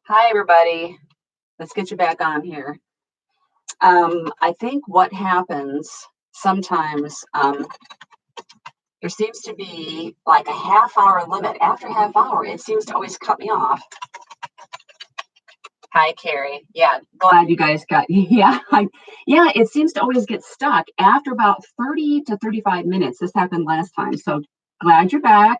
Hi, everybody. Let's get you back on here. I think what happens sometimes, there seems to be like a half-hour limit. After half hour, it seems to always cut me off. Hi, Carrie. Yeah, glad you guys got. Yeah, yeah. It seems to always get stuck after about 30 to 35 minutes. This happened last time, so glad you're back.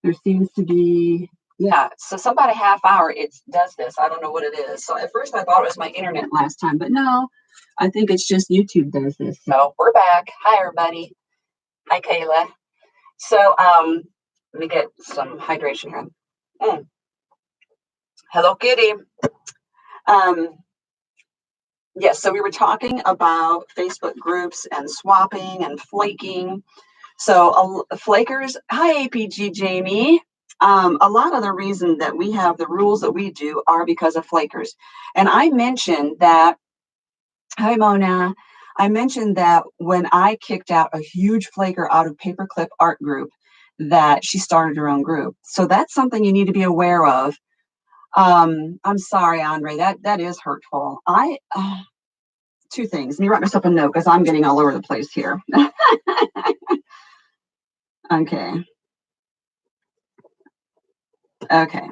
There seems to be, yeah. So about a half hour it does this. I don't know what it is. So at first I thought it was my internet last time, but no, I think it's just YouTube does this. So we're back. Hi, everybody. Hi, Kayla. So let me get some hydration here. Hello, Kitty. Um, yes. So we were talking about Facebook groups and swapping and flaking. So flakers. Hi, APG Jamie. A lot of the reason that we have the rules that we do are because of flakers. And I mentioned that, hi Mona, I mentioned that when I kicked out a huge flaker out of Paperclip Art Group, that she started her own group. So that's something you need to be aware of. I'm sorry, Andre, that is hurtful. Two things. Let me write myself a note because I'm getting all over the place here. Okay. Okay.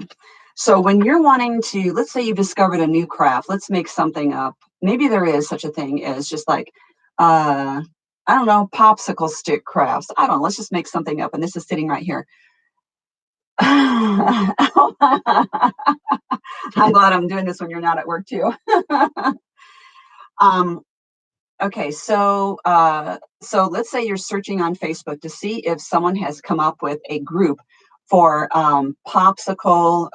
So when you're wanting to, let's say you've discovered a new craft, let's make something up. Maybe there is such a thing as just like, I don't know, popsicle stick crafts. I don't know. Let's just make something up. And this is sitting right here. I'm glad I'm doing this when you're not at work too. Okay. So let's say you're searching on Facebook to see if someone has come up with a group for popsicle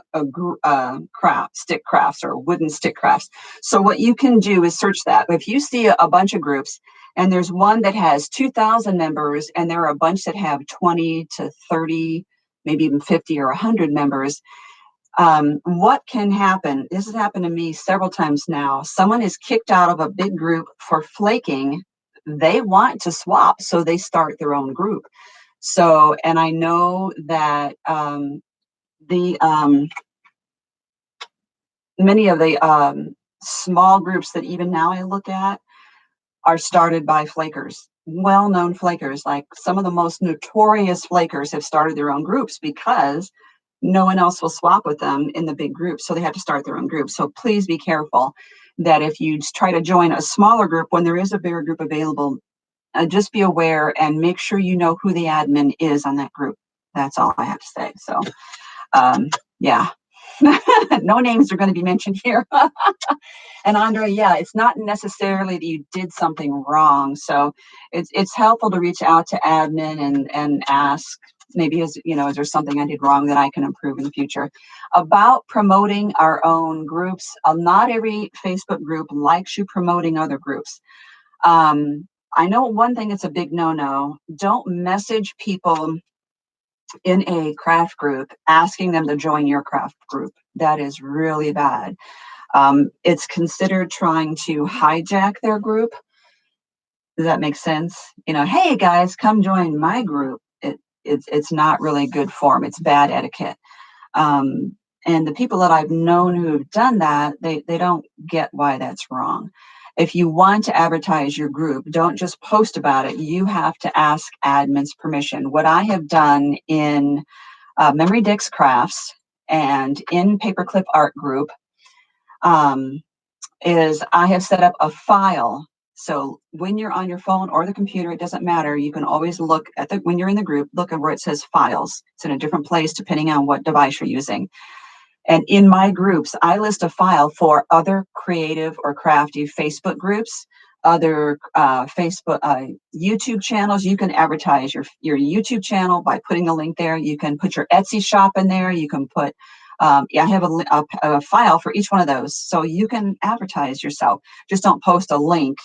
stick crafts or wooden stick crafts. So what you can do is search that. If you see a bunch of groups and there's one that has 2,000 members and there are a bunch that have 20 to 30, maybe even 50 or 100 members, what can happen? This has happened to me several times now. Someone is kicked out of a big group for flaking. They want to swap, so they start their own group. So, and I know that many of the small groups that even now I look at are started by flakers, well-known flakers. Like some of the most notorious flakers have started their own groups because no one else will swap with them in the big group. So they have to start their own group. So please be careful that if you try to join a smaller group when there is a bigger group available, just be aware and make sure you know who the admin is on that group. That's all I have to say. So, yeah, no names are going to be mentioned here. And Andre, yeah, it's not necessarily that you did something wrong. So it's helpful to reach out to admin and ask, maybe is there something I did wrong that I can improve in the future? About promoting our own groups, not every Facebook group likes you promoting other groups. I know one thing that's a big no-no. Don't message people in a craft group asking them to join your craft group. That is really bad. It's considered trying to hijack their group. Does that make sense? Hey guys, come join my group. It's not really good form. It's bad etiquette. And the people that I've known who've done that, they don't get why that's wrong. If you want to advertise your group, don't just post about it. You have to ask admin's permission. What I have done in Memory Dix Crafts and in Paperclip Art Group is I have set up a file. So when you're on your phone or the computer, it doesn't matter. You can always look at when you're in the group, look at where it says files. It's in a different place depending on what device you're using. And in my groups, I list a file for other creative or crafty Facebook groups, other Facebook, YouTube channels. You can advertise your YouTube channel by putting a link there. You can put your Etsy shop in there. You can put, I have a file for each one of those. So you can advertise yourself. Just don't post a link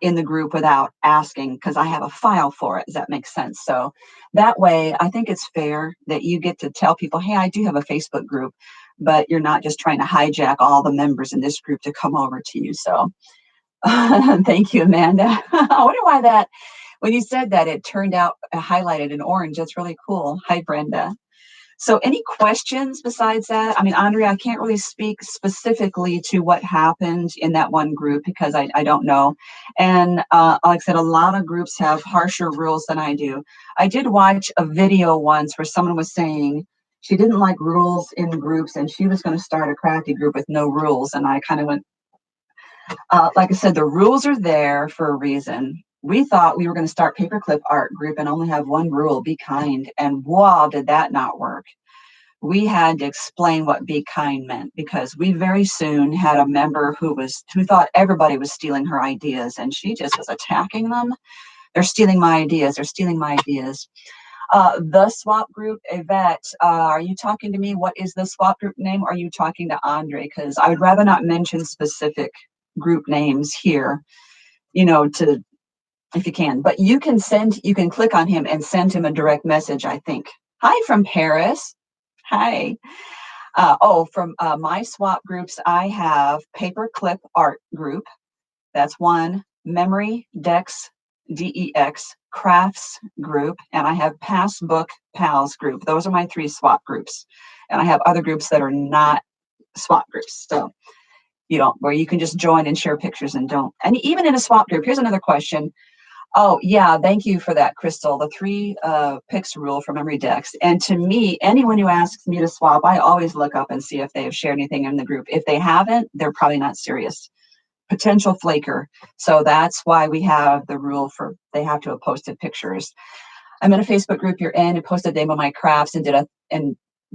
in the group without asking, because I have a file for it. Does that make sense? So that way, I think it's fair that you get to tell people, hey, I do have a Facebook group, but you're not just trying to hijack all the members in this group to come over to you. So thank you, Amanda. I wonder why when you said that, it turned out highlighted in orange. That's really cool. Hi, Brenda. So any questions besides that? I mean, Andrea, I can't really speak specifically to what happened in that one group because I don't know. And like I said, a lot of groups have harsher rules than I do. I did watch a video once where someone was saying she didn't like rules in groups and she was going to start a crafty group with no rules. And I kind of went, like I said, the rules are there for a reason. We thought we were going to start paperclip art group and only have one rule, be kind. And wow, did that not work. We had to explain what be kind meant because we very soon had a member who thought everybody was stealing her ideas and she just was attacking them. They're stealing my ideas. They're stealing my ideas. The swap group, Yvette, are you talking to me? What is the swap group name? Or are you talking to Andre? Because I would rather not mention specific group names here, to if you can. But you can click on him and send him a direct message, I think. Hi from Paris. Hi. From my swap groups, I have Paperclip Art Group. That's one. Memory Dex, DEX, Crafts Group, and I have Passbook Pals Group. Those are my 3 swap groups. And I have other groups that are not swap groups. So where you can just join and share pictures and don't. And even in a swap group, here's another question. Oh, yeah, thank you for that, Crystal. The 3 picks rule for memory decks. And to me, anyone who asks me to swap, I always look up and see if they have shared anything in the group. If they haven't, they're probably not serious. Potential flaker. So that's why we have the rule for they have to have posted pictures. I'm in a Facebook group you're in and posted the name of my crafts and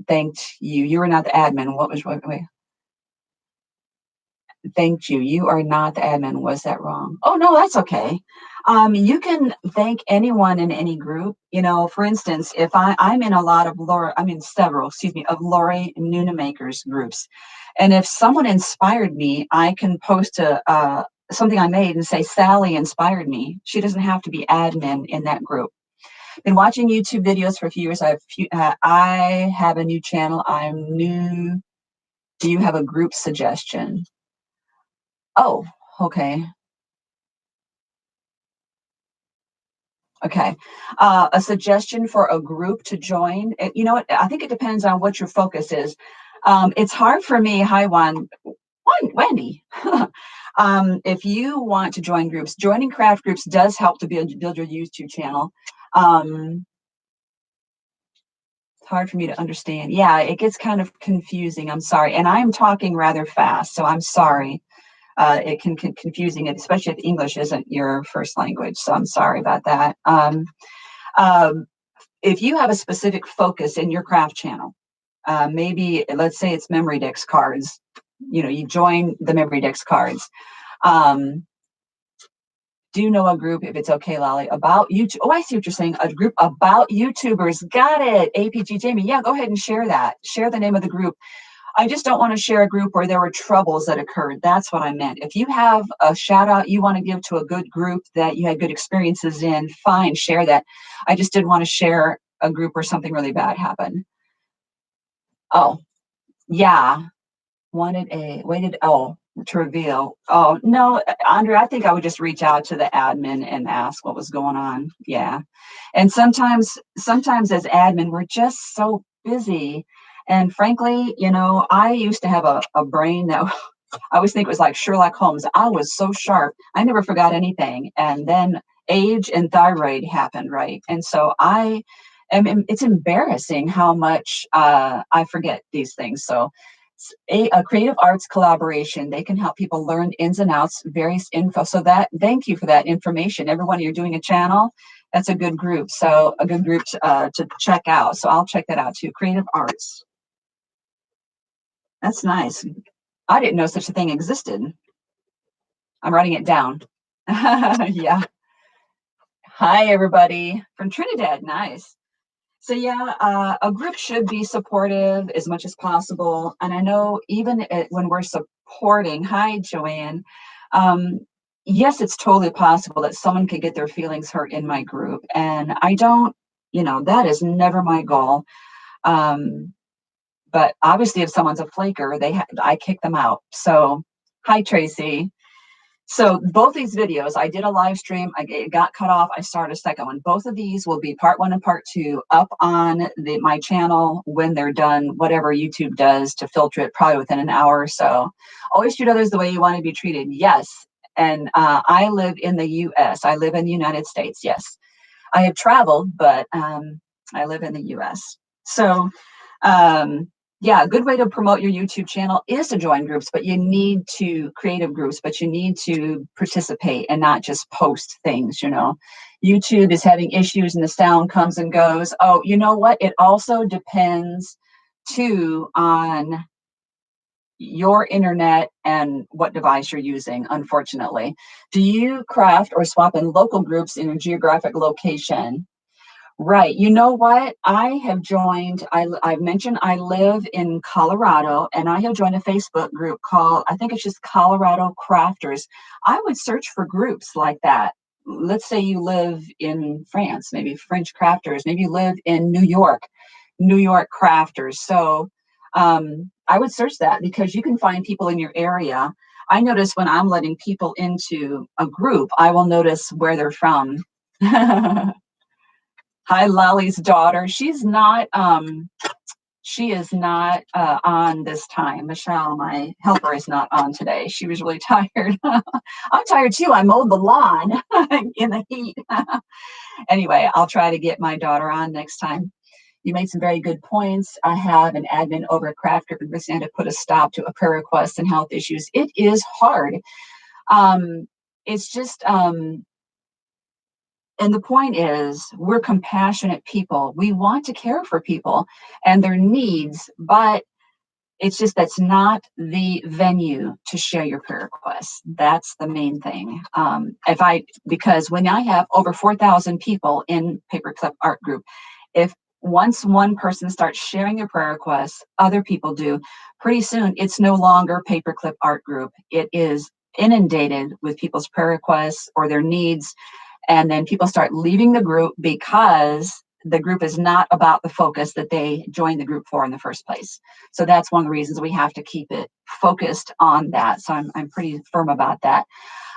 thanked you. You were not the admin. Wait. Thanked you. You are not the admin. Was that wrong? Oh, no, that's okay. You can thank anyone in any group. For instance, if I'm in a lot of several, of Lori Nunamakers groups. And if someone inspired me, I can post something I made and say, Sally inspired me. She doesn't have to be admin in that group. Been watching YouTube videos for a few years. I have a new channel. I'm new. Do you have a group suggestion? Oh, okay. Okay. A suggestion for a group to join. You know what? I think it depends on what your focus is. It's hard for me. Hi, Wendy. If you want to join groups, joining craft groups does help to build your YouTube channel. It's hard for me to understand. Yeah, it gets kind of confusing. I'm sorry. And I'm talking rather fast, so I'm sorry. It can get confusing, especially if English isn't your first language. So I'm sorry about that. If you have a specific focus in your craft channel, maybe let's say it's memory dex cards. You join the memory dex cards. Do you know a group, if it's okay, Lolly, about YouTube? Oh, I see what you're saying. A group about YouTubers. Got it. APG Jamie. Yeah, go ahead and share that. Share the name of the group. I just don't want to share a group where there were troubles that occurred. That's what I meant. If you have a shout out you want to give to a good group that you had good experiences in, fine, share that. I just didn't want to share a group where something really bad happened. Oh, yeah. To reveal. Oh, no, Andrea, I think I would just reach out to the admin and ask what was going on. Yeah. And sometimes as admin, we're just so busy. And frankly, I used to have a brain that I always think it was like Sherlock Holmes. I was so sharp. I never forgot anything. And then age and thyroid happened, right? And so it's embarrassing how much I forget these things. So a creative arts collaboration, they can help people learn ins and outs, various info. So thank you for that information. Everyone, you're doing a channel. That's a good group. So a good group to check out. So I'll check that out too. Creative arts. That's nice. I didn't know such a thing existed. I'm writing it down. Yeah. Hi, everybody from Trinidad. Nice. So yeah, a group should be supportive as much as possible. And I know even when we're supporting, hi, Joanne. Yes, it's totally possible that someone could get their feelings hurt in my group. And I don't, that is never my goal. But obviously if someone's a flaker, I kick them out. So hi, Tracy. So both these videos, I did a live stream. It got cut off. I started a second one. Both of these will be part one and part two up on my channel when they're done, whatever YouTube does to filter it, probably within an hour or so. Always treat others the way you want to be treated. Yes. And I live in the U.S. I live in the United States. Yes. I have traveled, but I live in the U.S. So yeah, a good way to promote your YouTube channel is to join groups, but you need to creative groups, but you need to participate and not just post things, you know. YouTube is having issues and the sound comes and goes. Oh, you know what? It also depends too on your internet and what device you're using, unfortunately. Do you craft or swap in local groups in a geographic location? Right. You know what? I have joined, I mentioned I live in Colorado, and I have joined a Facebook group called, I think it's just Colorado Crafters. I would search for groups like that. Let's say you live in France, maybe French Crafters, maybe you live in New York Crafters. So I would search that because you can find people in your area. I notice when I'm letting people into a group, I will notice where they're from. Hi, Lolly's daughter. She is not on this time. Michelle, my helper, is not on today. She was really tired. I'm tired too. I mowed the lawn in the heat. Anyway, I'll try to get my daughter on next time. You made some very good points. I have an admin over at Craft Group and to put a stop to a prayer request and health issues. It is hard. It's just and the point is, we're compassionate people. We want to care for people and their needs, but it's just that's not the venue to share your prayer requests. That's the main thing. Because when I have over 4,000 people in Paperclip Art Group, if once one person starts sharing their prayer requests, other people do, pretty soon it's no longer Paperclip Art Group. It is inundated with people's prayer requests or their needs. And then people start leaving the group because the group is not about the focus that they joined the group for in the first place. So that's one of the reasons we have to keep it focused on that. So I'm pretty firm about that.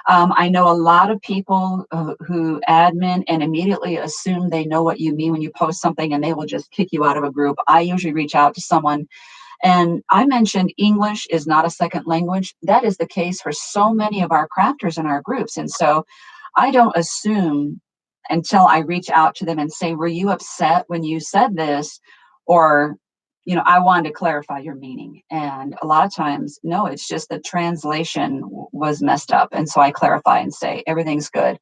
I know a lot of people who admin and immediately assume they know what you mean when you post something and they will just kick you out of a group. I usually reach out to someone. And I mentioned English is not a second language. That is the case for so many of our crafters in our groups. And so I don't assume until I reach out to them and say, were you upset when you said this? Or, you know, I wanted to clarify your meaning. And a lot of times, no, it's just the translation was messed up. And so I clarify and say, everything's good.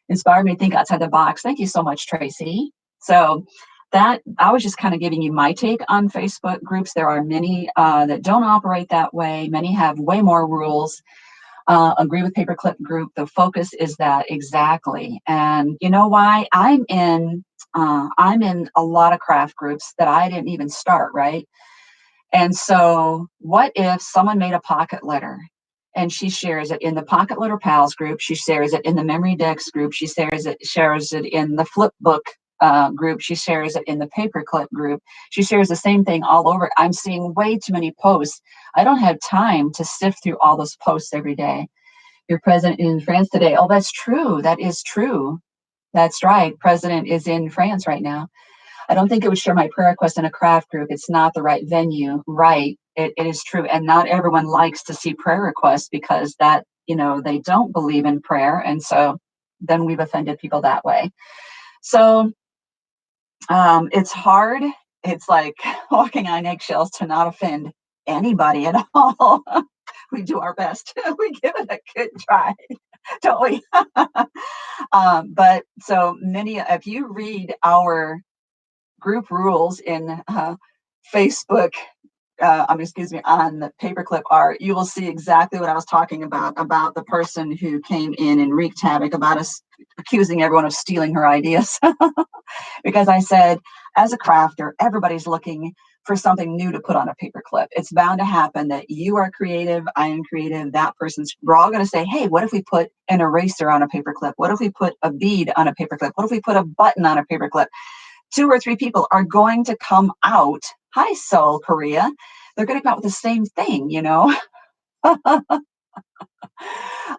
Inspired me to think outside the box. Thank you so much, Tracy. So that I was just kind of giving you my take on Facebook groups. There are many that don't operate that way. Many have way more rules. Agree with Paperclip Group. The focus is that exactly. And you know why? I'm in a lot of craft groups that I didn't even start, right? And so what if someone made a pocket letter and she shares it in the Pocket Letter Pals group, she shares it in the Memory Decks group, she shares it in the Flip Book group, she shares it in the Paperclip group, she shares the same thing all over. I'm seeing way too many posts. I don't have time to sift through all those posts every day. Your president is in France today. Oh, that's true. That is true. That's right. President is in France right now. I don't think it would share my prayer request in a craft group. It's not the right venue. Right. It is true. And not everyone likes to see prayer requests because that, you know, they don't believe in prayer. And so then we've offended people that way. So it's hard. It's like walking on eggshells to not offend anybody at all. We do our best. We give it a good try, don't we? But so many, if you read our group rules in Facebook, excuse me, on the Paperclip Art, you will see exactly what I was talking about the person who came in and wreaked havoc, about us accusing everyone of stealing her ideas. Because I said, as a crafter, everybody's looking for something new to put on a paperclip. It's bound to happen that you are creative, I am creative, that person's, we're all going to say, hey, what if we put an eraser on a paperclip? What if we put a bead on a paperclip? What if we put a button on a paperclip? 2 or 3 people are going to come out. Hi, Seoul, Korea. They're going to come out with the same thing, you know?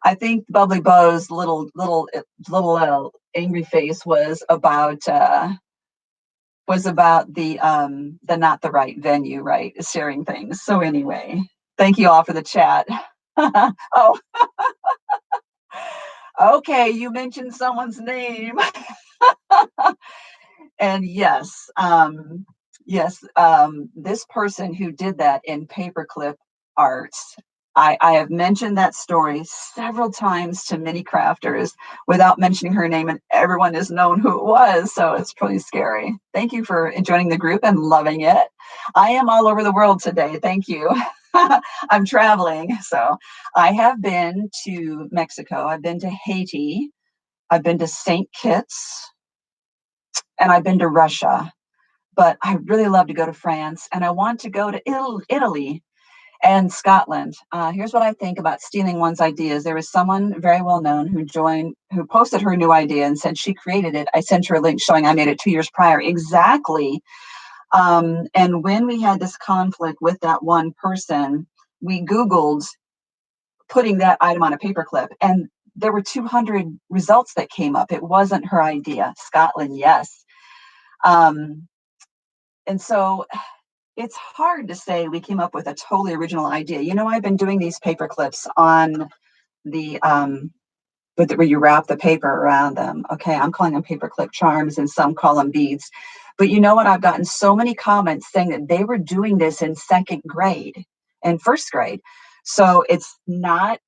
I think Bubbly Bo's little angry face was about the not the right venue, right? Sharing things. So anyway, thank you all for the chat. Oh, okay, you mentioned someone's name. And this person who did that in paperclip arts, I have mentioned that story several times to many crafters without mentioning her name, and everyone has known who it was. So it's pretty scary. Thank you for joining the group and loving it. I am all over the world today. Thank you. I'm traveling. So I have been to Mexico. I've been to Haiti. I've been to St. Kitts, and I've been to Russia. But I really love to go to France, and I want to go to Italy and Scotland. Here's what I think about stealing one's ideas. There was someone very well known who posted her new idea and said she created it. I sent her a link showing I made it 2 years prior. Exactly. And when we had this conflict with that one person, we Googled putting that item on a paperclip, and there were 200 results that came up. It wasn't her idea. Scotland, yes. And so it's hard to say we came up with a totally original idea. I've been doing these paper clips on the where you wrap the paper around them. Okay, I'm calling them paperclip charms, and some call them beads. But you know what? I've gotten so many comments saying that they were doing this in second grade and first grade. So it's not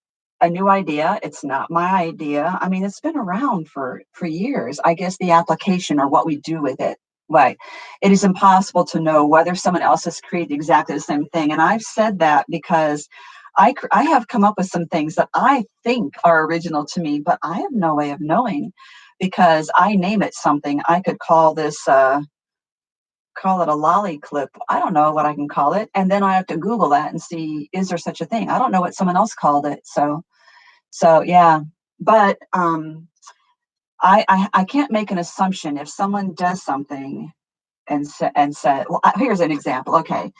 a new idea. It's not my idea. I mean, it's been around for years. I guess the application or what we do with it. Right. It is impossible to know whether someone else has created exactly the same thing. And I've said that because I have come up with some things that I think are original to me, but I have no way of knowing because I name it something. I could call it a lolly clip. I don't know what I can call it. And then I have to Google that and see, is there such a thing? I don't know what someone else called it. So yeah, but I can't make an assumption if someone does something and said, well, here's an example. Okay.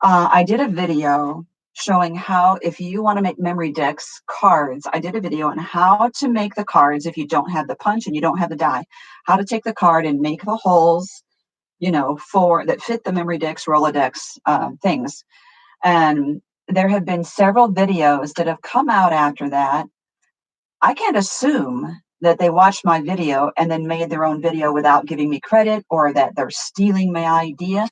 I did a video showing how, if you want to make memory decks cards, I did a video on how to make the cards if you don't have the punch and you don't have the die, how to take the card and make the holes, for that fit the memory decks, Rolodex things. And there have been several videos that have come out after that. I can't assume that they watched my video and then made their own video without giving me credit, or that they're stealing my idea.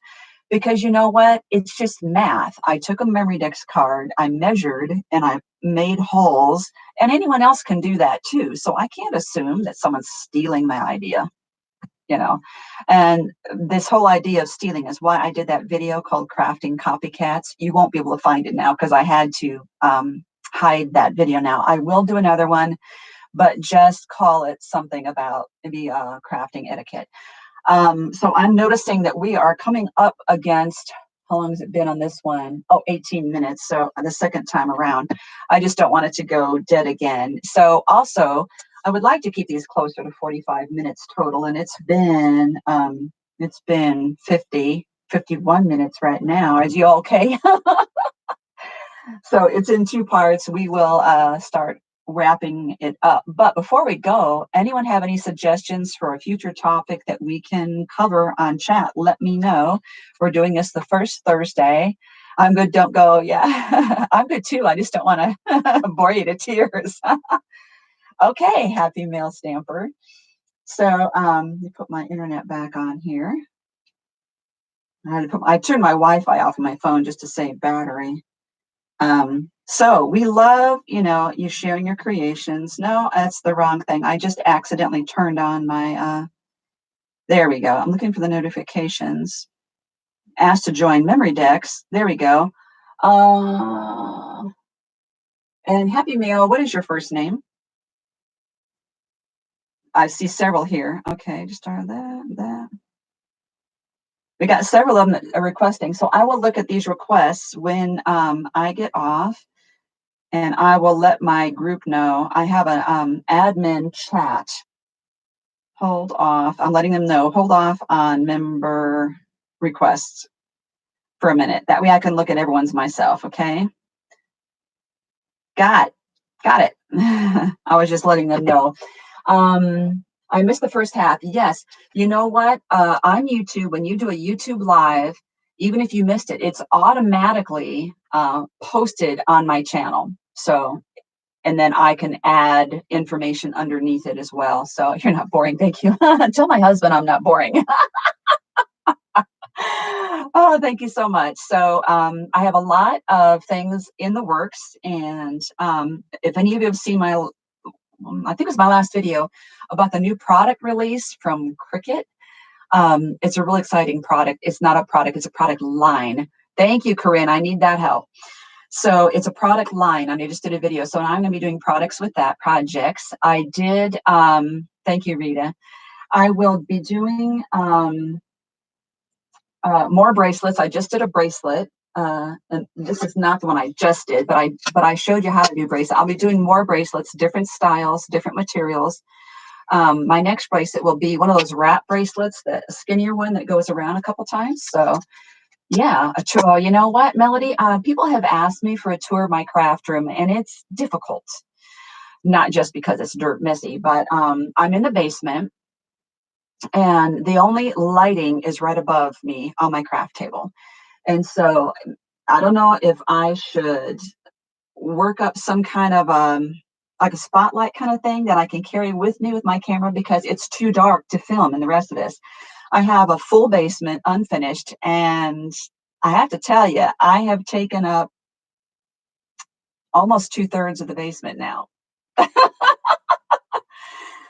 Because you know what? It's just math. I took a memory dex card, I measured, and I made holes, and anyone else can do that too. So I can't assume that someone's stealing my idea, you know. And this whole idea of stealing is why I did that video called Crafting Copycats. You won't be able to find it now because I had to hide that video now. I will do another one, but just call it something about maybe crafting etiquette. So I'm noticing that we are coming up against, how long has it been on this one? Oh, 18 minutes. So the second time around, I just don't want it to go dead again. So also, I would like to keep these closer to 45 minutes total. And it's been 51 minutes right now. Is you okay? So it's in two parts. We will start wrapping it up. But before we go, anyone have any suggestions for a future topic that we can cover on chat? Let me know. We're doing this the first Thursday. I'm good. Don't go. Yeah, I'm good too. I just don't want to bore you to tears. Okay, happy mail stamper. So let me put my internet back on here. I turned my Wi-Fi off on my phone just to save battery. So we love, you sharing your creations. No, that's the wrong thing. I just accidentally turned on my, there we go. I'm looking for the notifications. Asked to join memory decks. There we go. And Happy Mail, what is your first name? I see several here. Okay, just start that. We got several of them that are requesting. So I will look at these requests when I get off. And I will let my group know. I have an admin chat. Hold off. I'm letting them know. Hold off on member requests for a minute. That way I can look at everyone's myself, okay? Got Got it. I was just letting them know. I missed the first half. Yes. You know what? On YouTube, when you do a YouTube live, even if you missed it, it's automatically posted on my channel. So, and then I can add information underneath it as well. So you're not boring. Thank you. Tell my husband I'm not boring. Oh, thank you so much. So I have a lot of things in the works. And if any of you have seen my, I think it was my last video about the new product release from Cricut. It's a really exciting product. It's not a product, it's a product line. Thank you, Corinne. I need that help. So it's a product line, and I just did a video. So I'm going to be doing products with that, projects. I did, thank you, Rita. I will be doing more bracelets. I just did a bracelet. And this is not the one I just did, but I showed you how to do bracelet. I'll be doing more bracelets, different styles, different materials. My next bracelet will be one of those wrap bracelets, the skinnier one that goes around a couple times. So yeah, a tour. You know what, Melody? People have asked me for a tour of my craft room, and it's difficult. Not just because it's dirt messy, but I'm in the basement, and the only lighting is right above me on my craft table. And so I don't know if I should work up some kind of like a spotlight kind of thing that I can carry with me with my camera, because it's too dark to film in the rest of this. I have a full basement unfinished, and I have to tell you, I have taken up almost 2/3 of the basement now.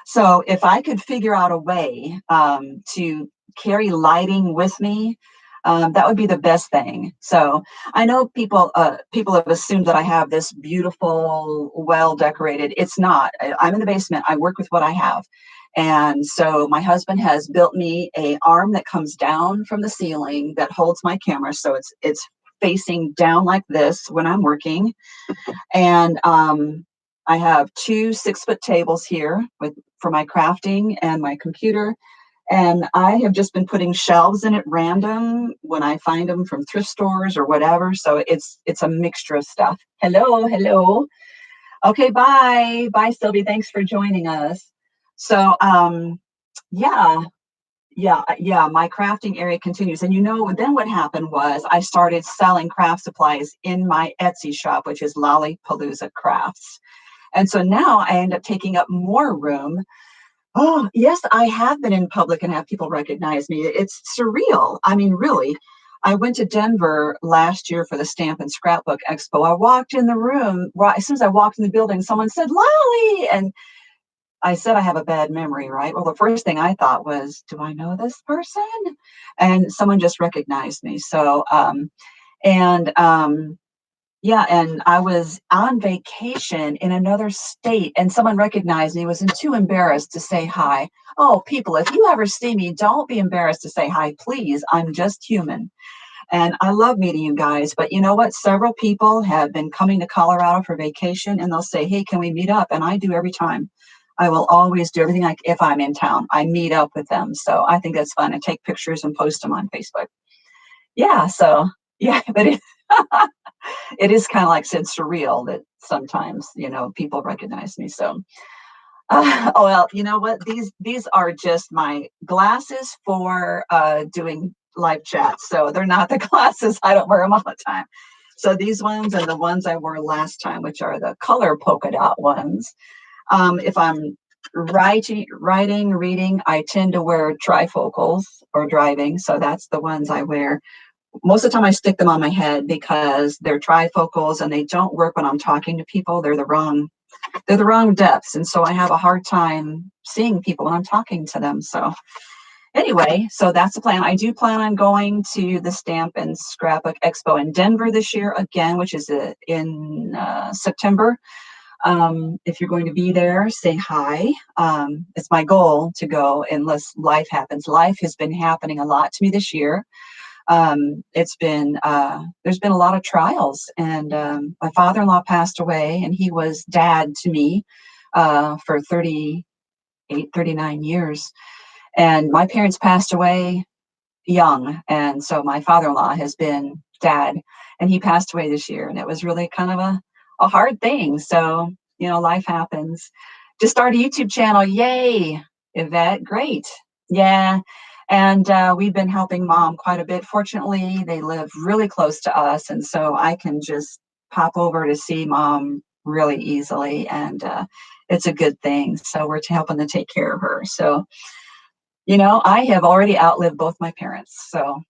So if I could figure out a way to carry lighting with me, that would be the best thing. So I know people have assumed that I have this beautiful, well decorated. It's not. I'm in the basement. I work with what I have. And so my husband has built me a arm that comes down from the ceiling that holds my camera. So it's facing down like this when I'm working. And I have two 6-foot tables here for my crafting and my computer. And I have just been putting shelves in at random when I find them from thrift stores or whatever. So it's a mixture of stuff. Hello, hello. Okay, bye. Bye, Sylvie. Thanks for joining us. So yeah, yeah, my crafting area continues. And you know, then what happened was I started selling craft supplies in my Etsy shop, which is Palooza Crafts. And so now I end up taking up more room. Oh, yes, I have been in public and have people recognize me. It's surreal. I mean, really. I went to Denver last year for the Stamp and Scrapbook Expo. I walked in the room, right, as soon as I walked in the building, someone said, Lolly. And I said, I have a bad memory, right? Well, the first thing I thought was, do I know this person? And someone just recognized me. So, and yeah, and I was on vacation in another state, and someone recognized me, wasn't too embarrassed to say hi. Oh, people, if you ever see me, don't be embarrassed to say hi, please. I'm just human. And I love meeting you guys. But you know what? Several people have been coming to Colorado for vacation, and they'll say, hey, can we meet up? And I do every time. I will always do everything if I'm in town. I meet up with them. So I think that's fun. I take pictures and post them on Facebook. Yeah, so yeah, but it is kind of like I said, surreal that sometimes, you know, people recognize me. So, oh, well, you know what? These are just my glasses for doing live chats. So they're not the glasses. I don't wear them all the time. So these ones are the ones I wore last time, which are the color polka dot ones. If I'm writing, reading, I tend to wear trifocals, or driving. So that's the ones I wear. Most of the time I stick them on my head because they're trifocals and they don't work when I'm talking to people. They're the wrong depths. And so I have a hard time seeing people when I'm talking to them. So anyway, so that's the plan. I do plan on going to the Stamp and Scrapbook Expo in Denver this year again, which is in September. If you're going to be there, say hi. It's my goal to go unless life happens. Life has been happening a lot to me this year. It's been there's been a lot of trials, and my father-in-law passed away, and he was dad to me for 39 years, and my parents passed away young, and so my father-in-law has been dad, and he passed away this year, and it was really kind of a hard thing. So life happens. Just start a YouTube channel. Yay, Yvette. Great. Yeah. And we've been helping mom quite a bit. Fortunately, they live really close to us. And so I can just pop over to see mom really easily. And it's a good thing. So we're helping to take care of her. So, I have already outlived both my parents. So,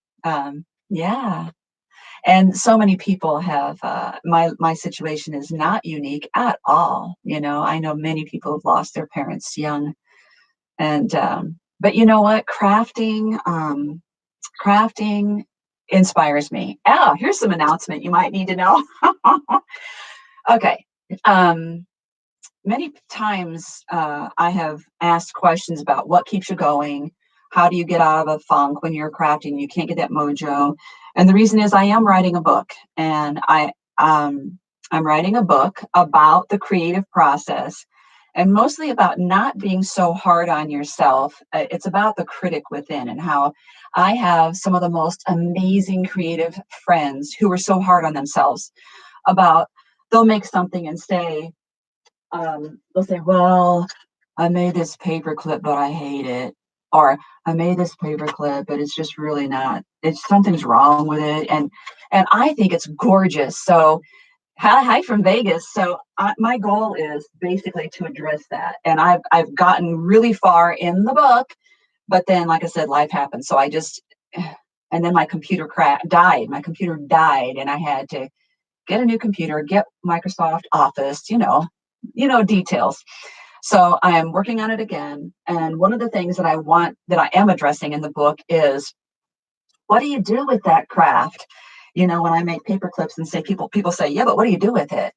yeah. And so many people have, my situation is not unique at all. I know many people have lost their parents young. And, but you know what? Crafting inspires me. Oh, here's some announcement you might need to know. Okay. Um, Many times I have asked questions about what keeps you going. How do you get out of a funk when you're crafting? You can't get that mojo. And the reason is I am writing a book, and I'm writing a book about the creative process, and mostly about not being so hard on yourself. It's about the critic within, and how I have some of the most amazing creative friends who are so hard on themselves about, they'll make something and say, they'll say, well, I made this paperclip, but I hate it. Or I made this paperclip, but it's just really not, it's something's wrong with it. And I think it's gorgeous. So hi from Vegas. So my goal is basically to address that. And I've gotten really far in the book, but then, like I said, life happened. So and then my computer died. My computer died, and I had to get a new computer, get Microsoft Office, details. So I am working on it again. And one of the things that I am addressing in the book is, what do you do with that craft? When I make paper clips and say, people say, yeah, but what do you do with it?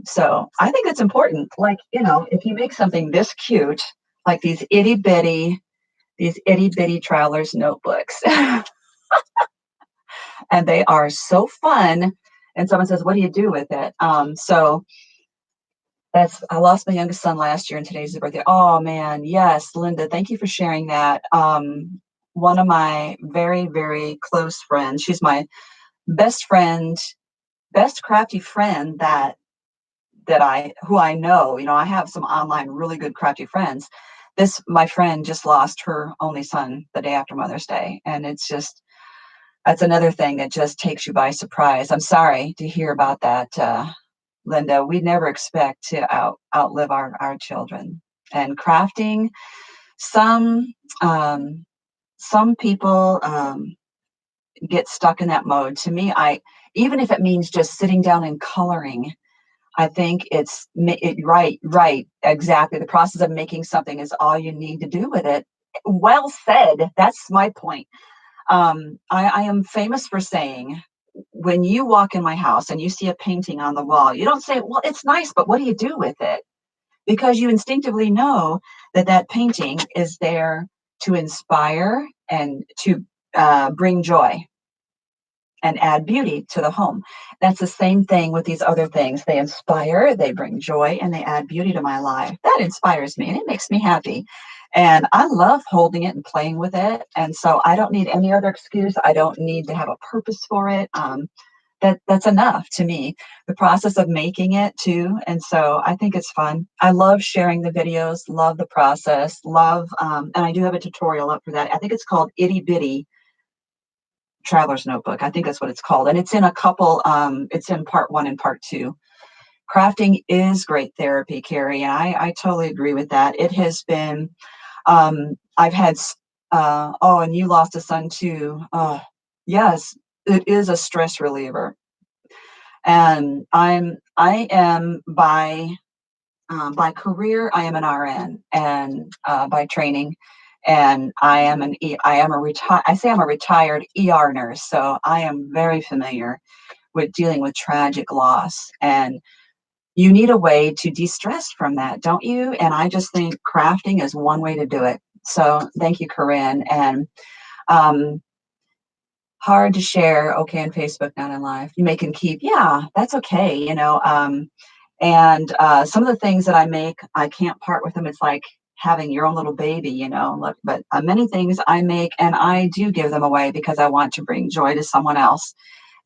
So I think it's important. Like, if you make something this cute, like these itty bitty traveler's notebooks, and they are so fun. And someone says, what do you do with it? So I lost my youngest son last year, and today's his birthday. Oh man, yes, Linda, thank you for sharing that. One of my very, very close friends, she's my best friend, best crafty friend who I know. I have some online really good crafty friends. My friend just lost her only son the day after Mother's Day, and that's another thing that just takes you by surprise. I'm sorry to hear about that, Linda. We never expect to outlive our children. And crafting, some people get stuck in that mode. To me, even if it means just sitting down and coloring, I think right, exactly. The process of making something is all you need to do with it. Well said. That's my point. I am famous for saying, when you walk in my house and you see a painting on the wall, you don't say, well, it's nice, but what do you do with it? Because you instinctively know that painting is there to inspire and to bring joy and add beauty to the home. That's the same thing with these other things. They inspire, they bring joy, and they add beauty to my life. That inspires me and it makes me happy. And I love holding it and playing with it. And so I don't need any other excuse. I don't need to have a purpose for it. That's enough to me. The process of making it too. And so I think it's fun. I love sharing the videos, love the process, and I do have a tutorial up for that. I think it's called Itty Bitty Traveler's Notebook. I think that's what it's called. And it's in it's in part 1 and part 2. Crafting is great therapy, Carrie. And I totally agree with that. It has been, I've had, and you lost a son too. Yes, it is a stress reliever. And I am by career, I am an RN, and by training, and I'm a retired ER nurse, so I am very familiar with dealing with tragic loss, and you need a way to de-stress from that, don't you? And I just think crafting is one way to do it. So thank you, Corinne. And hard to share, okay, on Facebook, not in live. You make and keep, yeah, that's okay, and some of the things that I make, I can't part with them. It's like having your own little baby, look, but many things I make and I do give them away because I want to bring joy to someone else.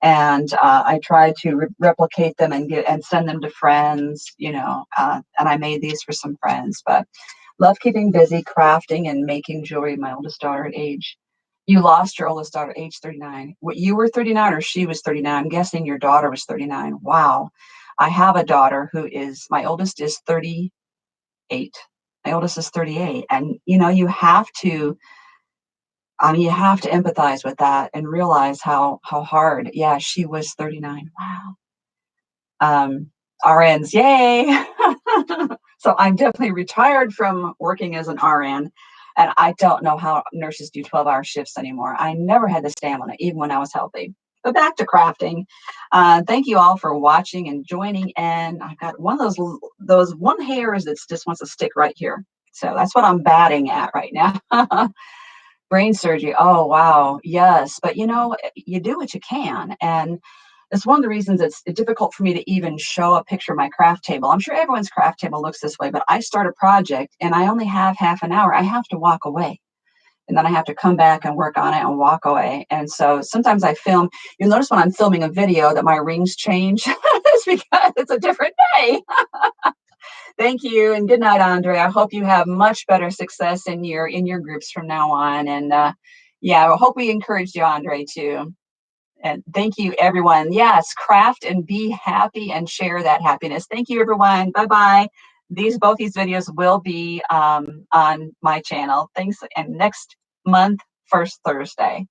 And I try to replicate them and send them to friends, and I made these for some friends. But love keeping busy, crafting and making jewelry. My oldest daughter at age, you lost your oldest daughter at age 39. What, you were 39 or she was 39? I'm guessing your daughter was 39. Wow. I have a daughter my oldest is 38. My oldest is 38. And, you have to empathize with that and realize how hard. Yeah, she was 39. Wow. RNs, yay. So I'm definitely retired from working as an RN, and I don't know how nurses do 12-hour shifts anymore. I never had the stamina, even when I was healthy. But back to crafting. Thank you all for watching and joining in. I've got one of those one hairs that just wants to stick right here. So that's what I'm batting at right now. Brain surgery. Oh, wow. Yes. But you do what you can. And it's one of the reasons it's difficult for me to even show a picture of my craft table. I'm sure everyone's craft table looks this way, but I start a project and I only have half an hour. I have to walk away. And then I have to come back and work on it and walk away. And so sometimes I film. You'll notice when I'm filming a video that my rings change. It's because it's a different day. Thank you, and good night, Andre. I hope you have much better success in your groups from now on. And yeah, I hope we encouraged you, Andre, too. And thank you, everyone. Yes, craft and be happy and share that happiness. Thank you, everyone. Bye-bye. Both these videos will be on my channel. Thanks. And next month, first Thursday.